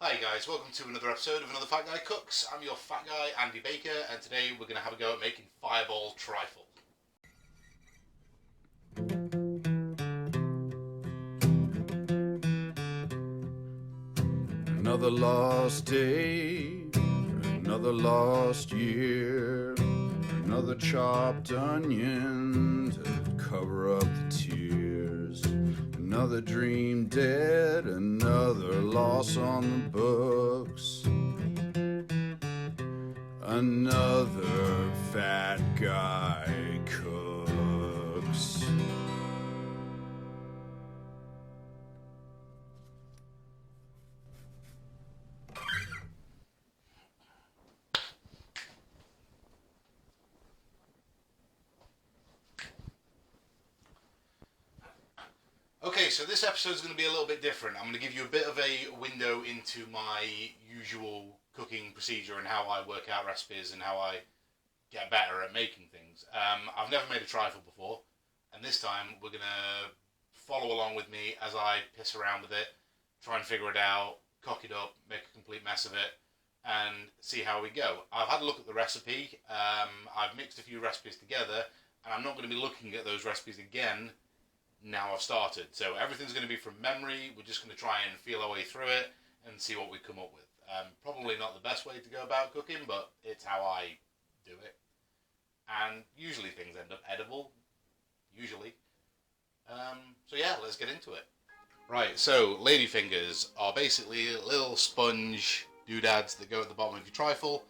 Hi guys, welcome to another episode of Another Fat Guy Cooks. I'm your fat guy, Andy Baker, and today we're going to have a go at making fireball trifle. Another lost day, another lost year, another chopped onion to cover up the tears, another dream dead, another loss on the books, another fat guy cooks. Okay, so this episode is going to be a little bit different. I'm going to give you a bit of a window into my usual cooking procedure and how I work out recipes and how I get better at making things. I've never made a trifle before, and this time we're going to follow along with me as I piss around with it, try and figure it out, cock it up, make a complete mess of it, and see how we go. I've had a look at the recipe. I've mixed a few recipes together, and I'm not going to be looking at those recipes again now I've started. So everything's going to be from memory. We're just going to try and feel our way through it and see what we come up with. Probably not the best way to go about cooking, but it's how I do it. And usually things end up edible. Usually. So yeah, let's get into it. Right, so ladyfingers are basically little sponge doodads that go at the bottom of your trifle.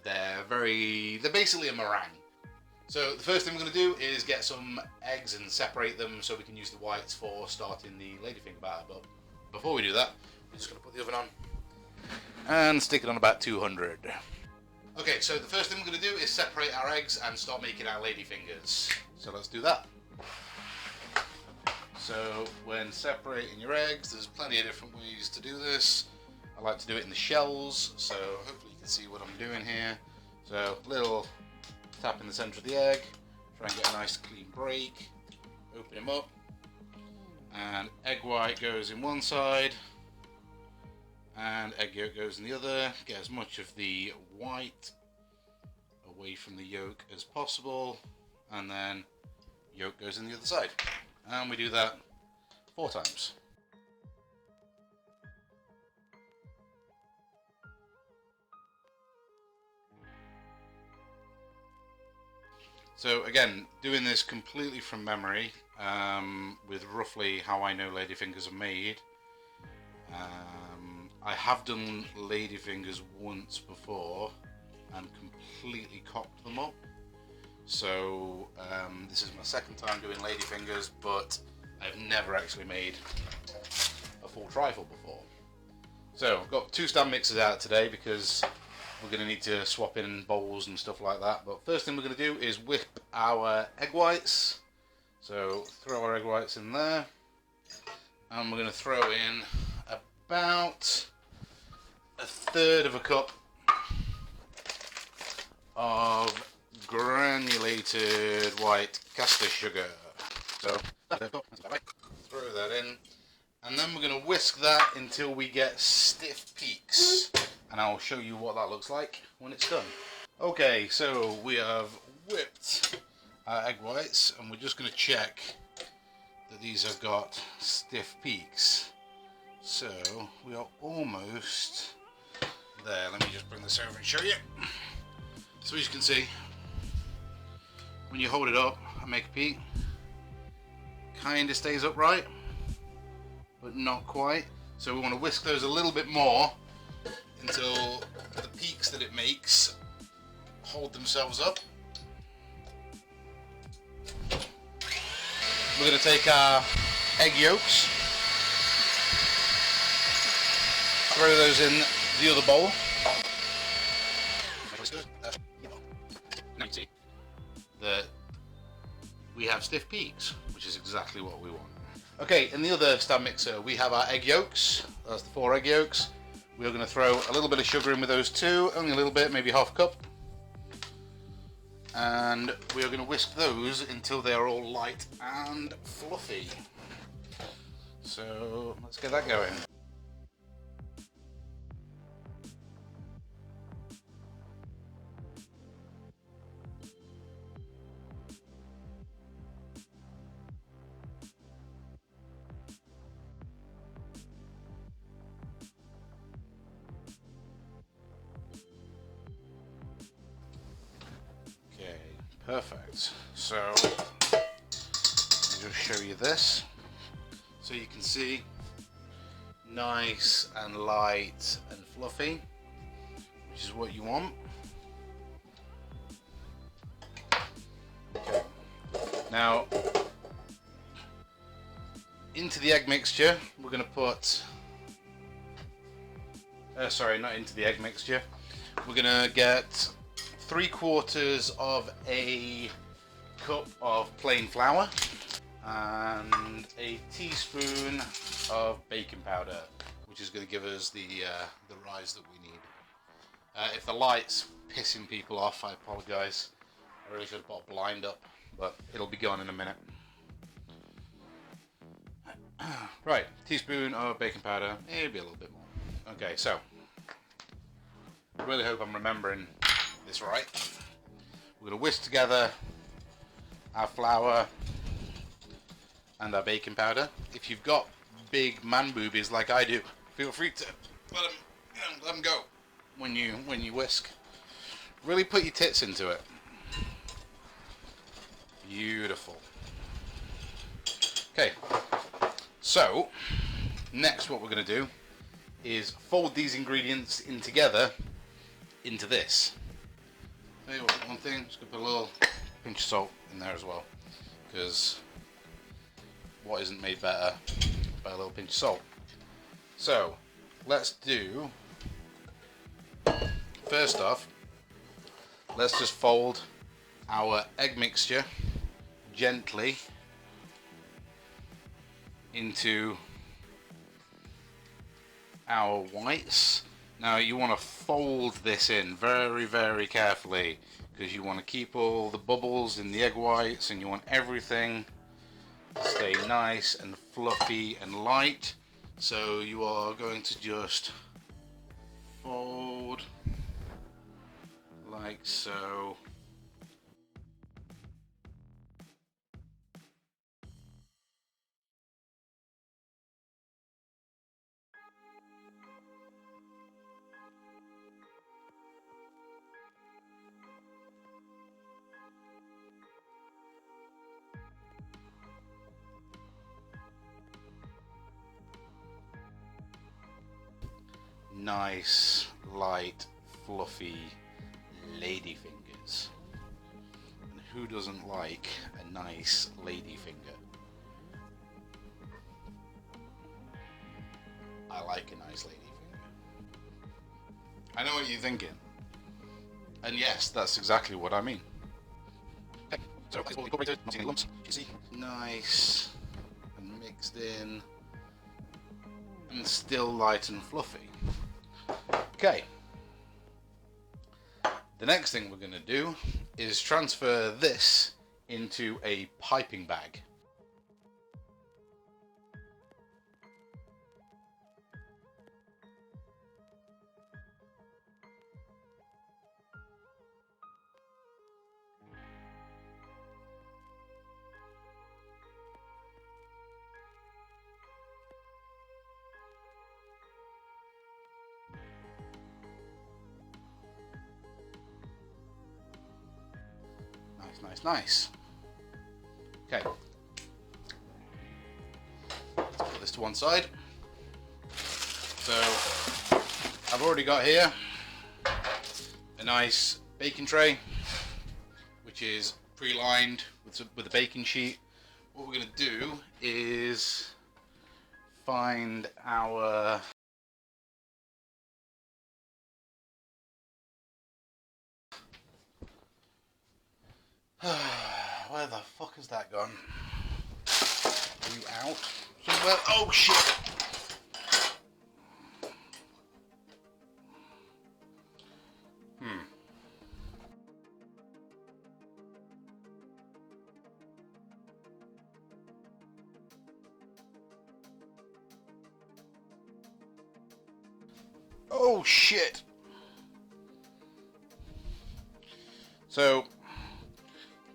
They're basically a meringue. So the first thing we're going to do is get some eggs and separate them so we can use the whites for starting the ladyfinger batter. But before we do that, we're just going to put the oven on and stick it on about 200. Okay, so the first thing we're going to do is separate our eggs and start making our ladyfingers. So let's do that. So when separating your eggs, there's plenty of different ways to do this. I like to do it in the shells, so hopefully you can see what I'm doing here. So little tap in the centre of the egg, try and get a nice clean break, open them up, and egg white goes in one side and egg yolk goes in the other. Get as much of the white away from the yolk as possible, and then yolk goes in the other side, and we do that 4 times. So again, doing this completely from memory, with roughly how I know ladyfingers are made. I have done ladyfingers once before and completely cocked them up. So this is my second time doing ladyfingers, but I've never actually made a full trifle before. So I've got 2 stand mixers out today because we're going to need to swap in bowls and stuff like that. But first thing we're going to do is whip our egg whites. So throw our egg whites in there. And we're going to throw in about 1/3 of a cup of granulated white caster sugar. So throw that in. And then we're going to whisk that until we get stiff peaks. And I'll show you what that looks like when it's done. Okay, so we have whipped our egg whites, and we're just going to check that these have got stiff peaks. So we are almost there. Let me just bring this over and show you. So as you can see, when you hold it up and make a peak, kind of stays upright, but not quite. So we want to whisk those a little bit more until the peaks that it makes hold themselves up. We're going to take our egg yolks, throw those in the other bowl. Now you see that we have stiff peaks, which is exactly what we want. Okay, in the other stand mixer we have our egg yolks. That's the 4 egg yolks. We're going to throw a little bit of sugar in with those too, only a little bit, maybe half a cup. And we are going to whisk those until they are all light and fluffy. So let's get that going. Perfect. So, let me just show you this. So you can see, nice and light and fluffy, which is what you want. Okay. Now, into the egg mixture, we're going to put, sorry, not into the egg mixture, we're going to get 3/4 of a cup of plain flour and a teaspoon of baking powder, which is going to give us the rise that we need. If the light's pissing people off, I apologise. I really should have put a blind up, but it'll be gone in a minute. Right, teaspoon of baking powder, maybe a little bit more. Okay, so I really hope I'm remembering this right. We're going to whisk together our flour and our baking powder. If you've got big man boobies like I do, feel free to let them go when you whisk. Really put your tits into it. Beautiful. Okay, so next what we're going to do is fold these ingredients in together into this. Tell you what, one thing, just gonna put a little pinch of salt in there as well, because what isn't made better by a little pinch of salt. So let's do, first off, let's just fold our egg mixture gently into our whites. Now you want to fold this in very, very carefully, because you want to keep all the bubbles in the egg whites and you want everything to stay nice and fluffy and light. So you are going to just fold like so. Nice, light, fluffy lady fingers. And who doesn't like a nice lady finger? I like a nice lady finger. I know what you're thinking. And yes, that's exactly what I mean. Okay, so it's all incorporated, not any lumps. You see, nice and mixed in, and still light and fluffy. Okay. The next thing we're going to do is transfer this into a piping bag. Nice, nice, nice. Okay. Let's put this to one side. So, I've already got here a nice baking tray, which is pre-lined with a baking sheet. What we're going to do is find our where the fuck has that gone? Are you out somewhere? Oh shit! Oh shit! So,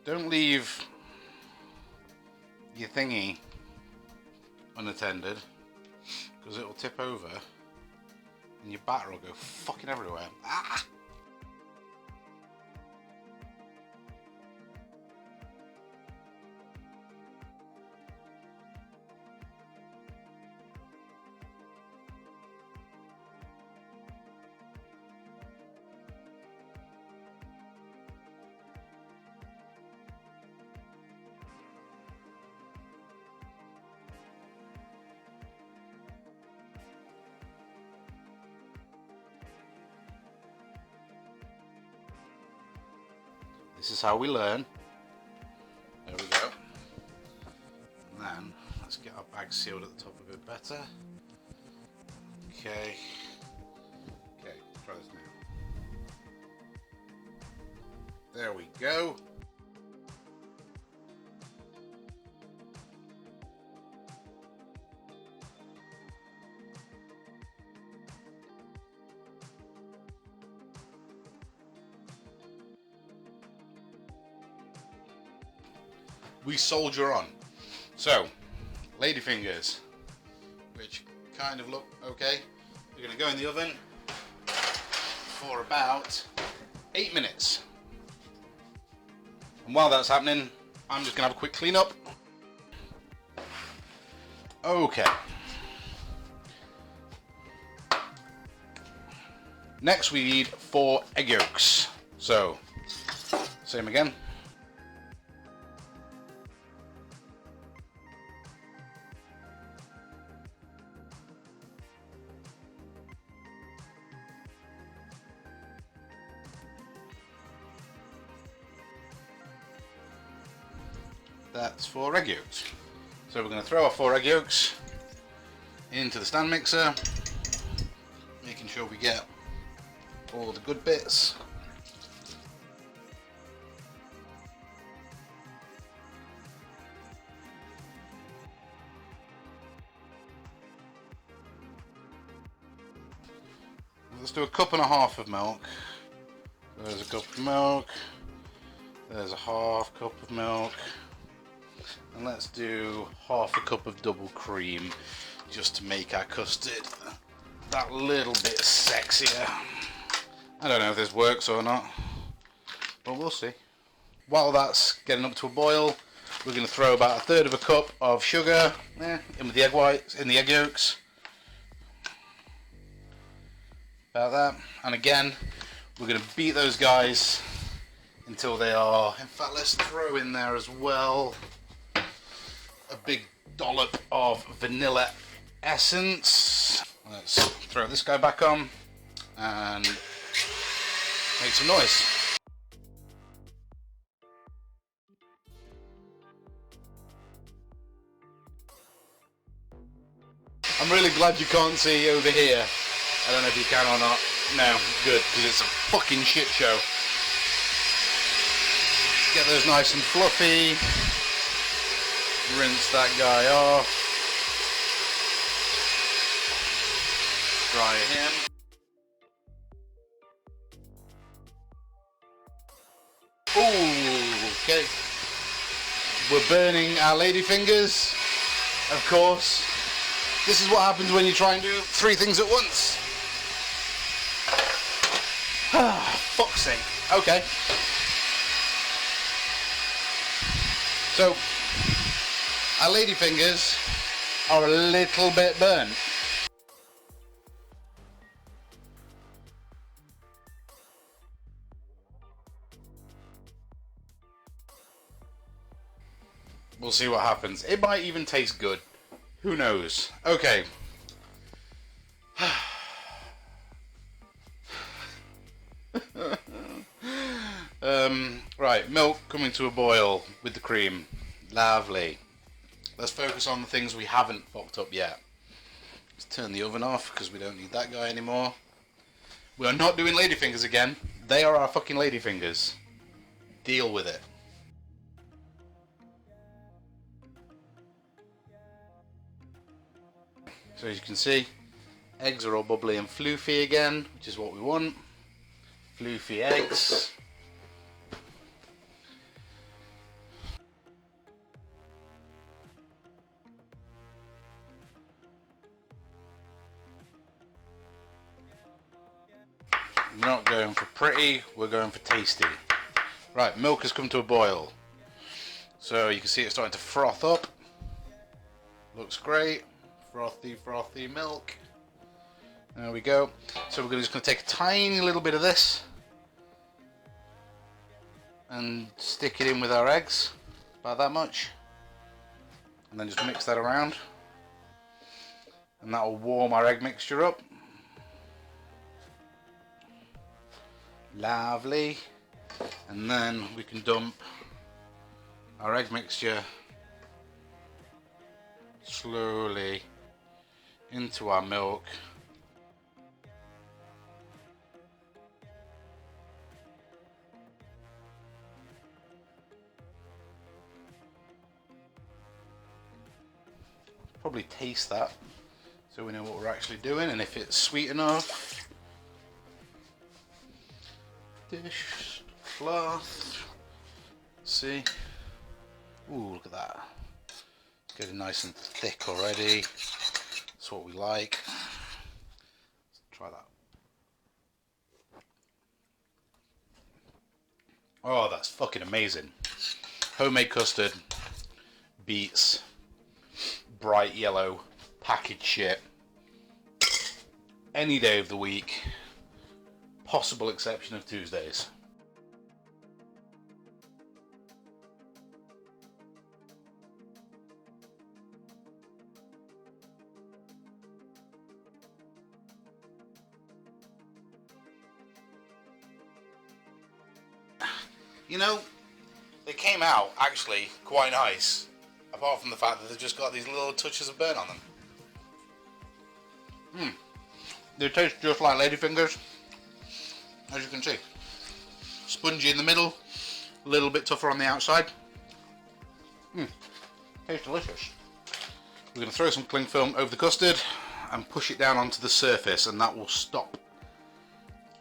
don't leave your thingy unattended, because it will tip over and your batter will go fucking everywhere. Ah! This is how we learn. There we go. And then let's get our bag sealed at the top a bit better. Okay. Okay, try this now. There we go. We soldier on. So, ladyfingers, which kind of look okay. We're going to go in the oven for about 8 minutes. And while that's happening, I'm just going to have a quick clean up. Okay. Next we need 4 egg yolks. So, same again. That's 4 egg yolks. So we're going to throw our 4 egg yolks into the stand mixer, making sure we get all the good bits. Let's do 1.5 cups of milk. There's a cup of milk. There's a 1/2 cup of milk. And let's do 1/2 cup of double cream just to make our custard that little bit sexier. I don't know if this works or not, but we'll see. While that's getting up to a boil, we're going to throw about 1/3 cup of sugar in with the egg whites, in the egg yolks. About that. And again, we're going to beat those guys until they are. In fact, let's throw in there as well a big dollop of vanilla essence. Let's throw this guy back on and make some noise. I'm really glad you can't see over here. I don't know if you can or not. No, good, because it's a fucking shit show. Get those nice and fluffy. Rinse that guy off. Dry him. Ooh, okay. We're burning our ladyfingers, of course. This is what happens when you try and do 3 things at once. Fuck's sake. Okay. So, our ladyfingers are a little bit burnt. We'll see what happens. It might even taste good. Who knows? Okay. Right, milk coming to a boil with the cream. Lovely. Let's focus on the things we haven't fucked up yet. Let's turn the oven off because we don't need that guy anymore. We are not doing ladyfingers again. They are our fucking ladyfingers. Deal with it. So as you can see, eggs are all bubbly and floofy again, which is what we want. Floofy eggs. We're not going for pretty, we're going for tasty. Right, milk has come to a boil. So you can see it's starting to froth up. Looks great. Frothy, frothy milk. There we go. So we're just going to take a tiny little bit of this and stick it in with our eggs. About that much. And then just mix that around. And that will warm our egg mixture up. Lovely. And then we can dump our egg mixture slowly into our milk. Probably taste that so we know what we're actually doing and if it's sweet enough. Dish, cloth. See? Ooh, look at that. It's getting nice and thick already. That's what we like. Let's try that. Oh, that's fucking amazing. Homemade custard beats bright yellow packaged shit any day of the week, possible exception of Tuesdays. You know, they came out actually quite nice. Apart from the fact that they've just got these little touches of burn on them. They taste just like ladyfingers, as you can see. Spongy in the middle, a little bit tougher on the outside. Tastes delicious. We're going to throw some cling film over the custard and push it down onto the surface, and that will stop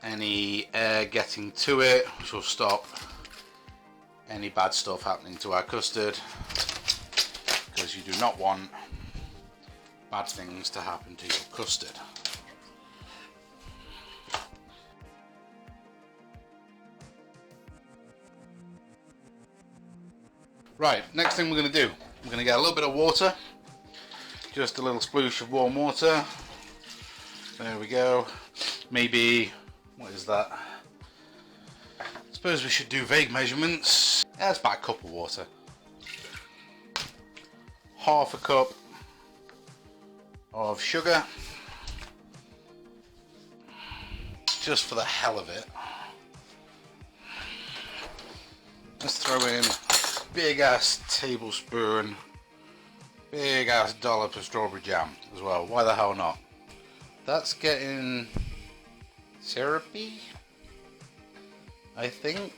any air getting to it, which will stop any bad stuff happening to our custard. Because you do not want bad things to happen to your custard. Right, next thing we're going to do, we're going to get a little bit of water, just a little sploosh of warm water. There we go. Maybe, what is that? I suppose we should do vague measurements. Yeah, that's about a cup of water. Half a cup of sugar, just for the hell of it. Let's throw in a big ass tablespoon, big ass dollop of strawberry jam as well. Why the hell not? That's getting syrupy, I think.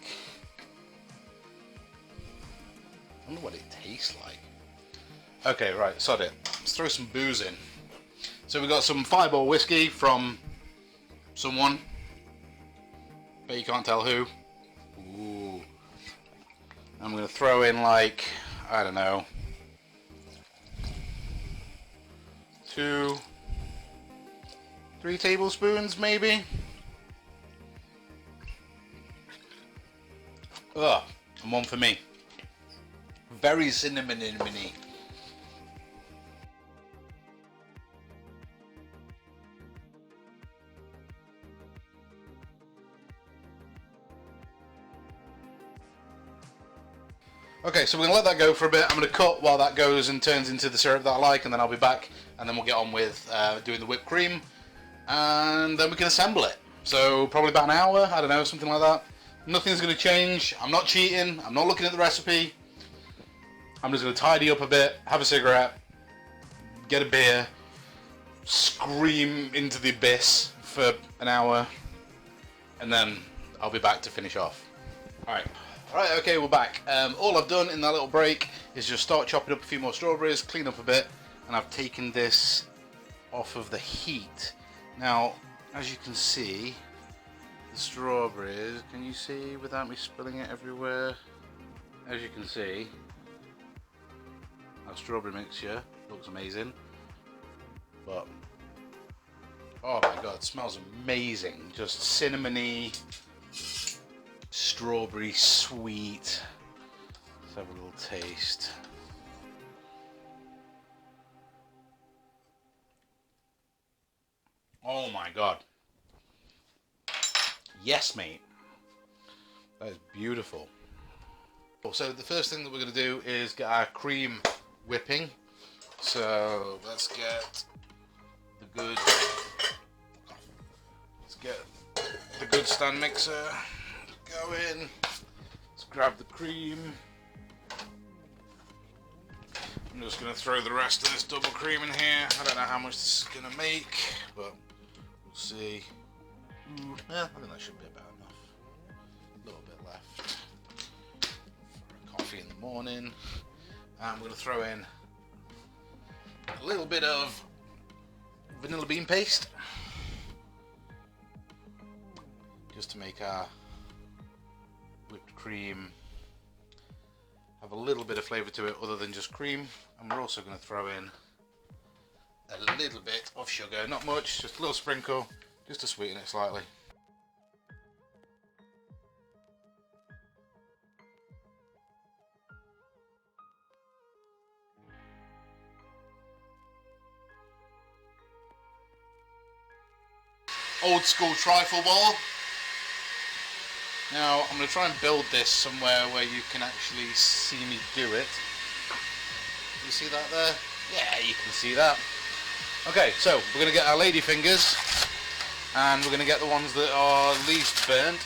I wonder what it tastes like. Okay, right, sod it. Let's throw some booze in. So we got some Fireball whiskey from someone, but you can't tell who. Ooh. I'm gonna throw in like, I don't know, 2, 3 tablespoons maybe. Ugh, and one for me. Very cinnamony. Okay, so we're going to let that go for a bit. I'm going to cut while that goes and turns into the syrup that I like, and then I'll be back, and then we'll get on with doing the whipped cream, and then we can assemble it. So probably about an hour, I don't know, something like that. Nothing's going to change. I'm not cheating. I'm not looking at the recipe. I'm just going to tidy up a bit, have a cigarette, get a beer, scream into the abyss for an hour, and then I'll be back to finish off. Alright. Alright, okay, we're back. All I've done in that little break is just start chopping up a few more strawberries, clean up a bit, and I've taken this off of the heat. Now, as you can see, the strawberries, can you see without me spilling it everywhere? As you can see, our strawberry mixture looks amazing, but oh my god, it smells amazing. Just cinnamony, strawberry sweet. Let's have a little taste. Oh my god. Yes, mate. That is beautiful. So the first thing that we're going to do is get our cream whipping. So let's get the good stand mixer going. grab the cream. I'm just going to throw the rest of this double cream in here. I don't know how much this is going to make, but we'll see. Yeah, I think that should be about enough. A little bit left for a coffee in the morning. I'm going to throw in a little bit of vanilla bean paste, just to make our whipped cream have a little bit of flavour to it other than just cream. And we're also going to throw in a little bit of sugar, not much, just a little sprinkle, just to sweeten it slightly. Old school trifle ball. Now I'm going to try and build this somewhere where you can actually see me do it. You see that there? Yeah, you can see that. Okay, so we're going to get our lady fingers and we're going to get the ones that are least burnt.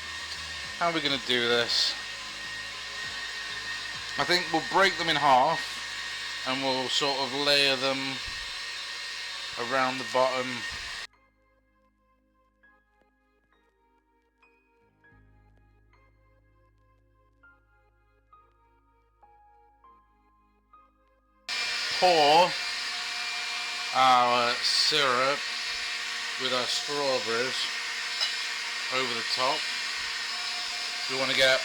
How are we going to do this? I think we'll break them in half and we'll sort of layer them around the bottom. Pour our syrup with our strawberries over the top. We want to get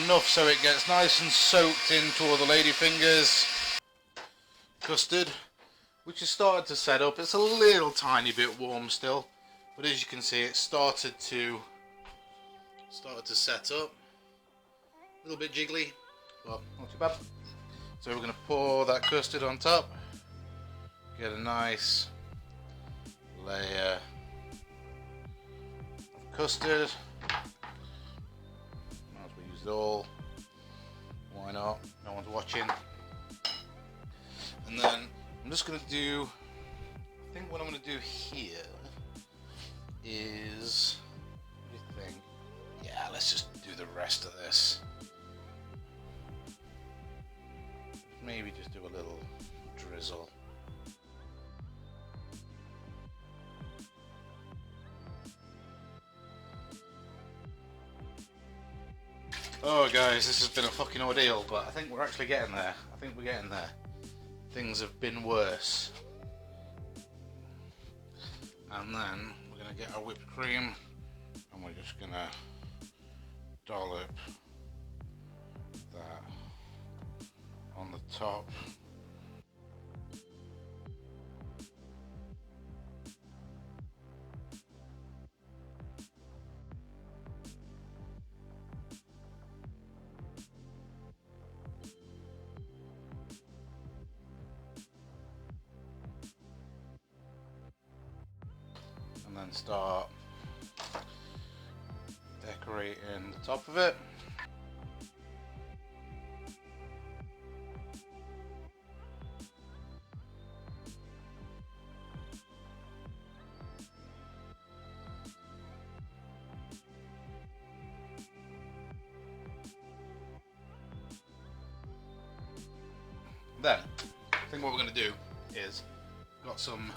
enough so it gets nice and soaked into all the lady fingers. Custard, which has started to set up. It's a little tiny bit warm still, but as you can see, it started to set up. A little bit jiggly, but not too bad. So we're going to pour that custard on top, get a nice layer of custard. Might as well use it all, why not, no one's watching. And then I'm just going to do, I think what I'm going to do here is, what do you think? Yeah, let's just do the rest of this. Maybe just do a little drizzle. Oh guys, this has been a fucking ordeal, but I think we're actually getting there. I think we're getting there. Things have been worse. And then we're going to get our whipped cream and we're just going to dollop that on the top. And then start decorating the top of it. Then, I think what we're going to do is, got some,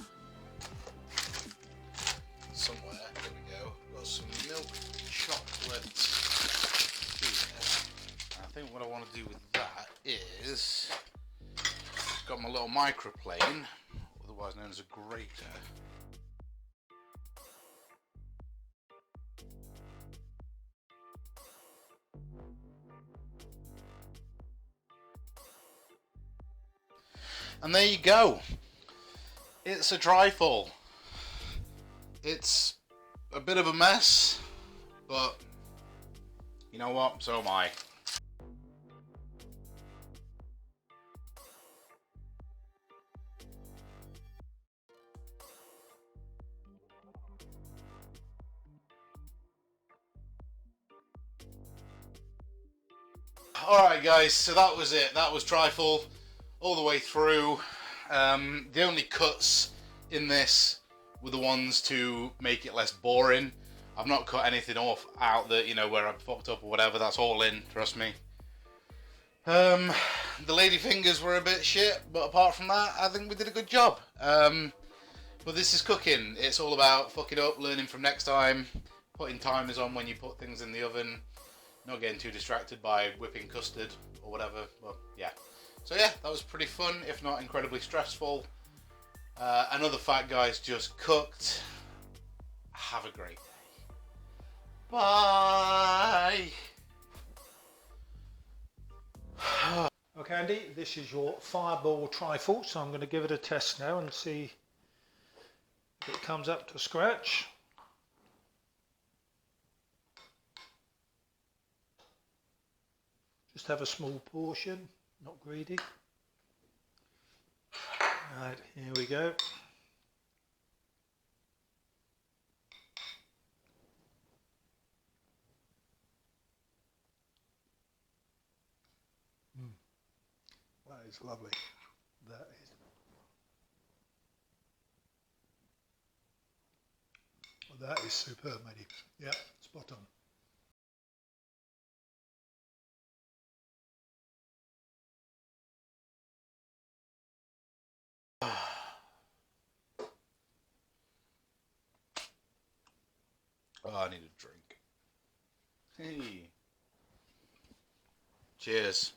somewhere, there we go, got some milk chocolate here. And I think what I want to do with that is, got my little microplane, otherwise known as a grater. And there you go. It's a trifle. It's a bit of a mess, but you know what? So am I. Alright guys, so that was it. That was trifle all the way through. The only cuts in this were the ones to make it less boring. I've not cut anything off out that, you know, where I fucked up or whatever. That's all in, trust me. The lady fingers were a bit shit, but apart from that, I think we did a good job. But this is cooking. It's all about fucking up, learning from next time, putting timers on when you put things in the oven, not getting too distracted by whipping custard or whatever. Well, yeah. So yeah, that was pretty fun, if not incredibly stressful. Another fat guy's just cooked. Have a great day. Bye. Okay, Andy, this is your fireball trifle, so I'm going to give it a test now and see if it comes up to scratch. Just have a small portion, not greedy. Right, here we go. That is lovely. That is superb, matey. Yeah, spot on. Oh, I need a drink. Hey. Cheers.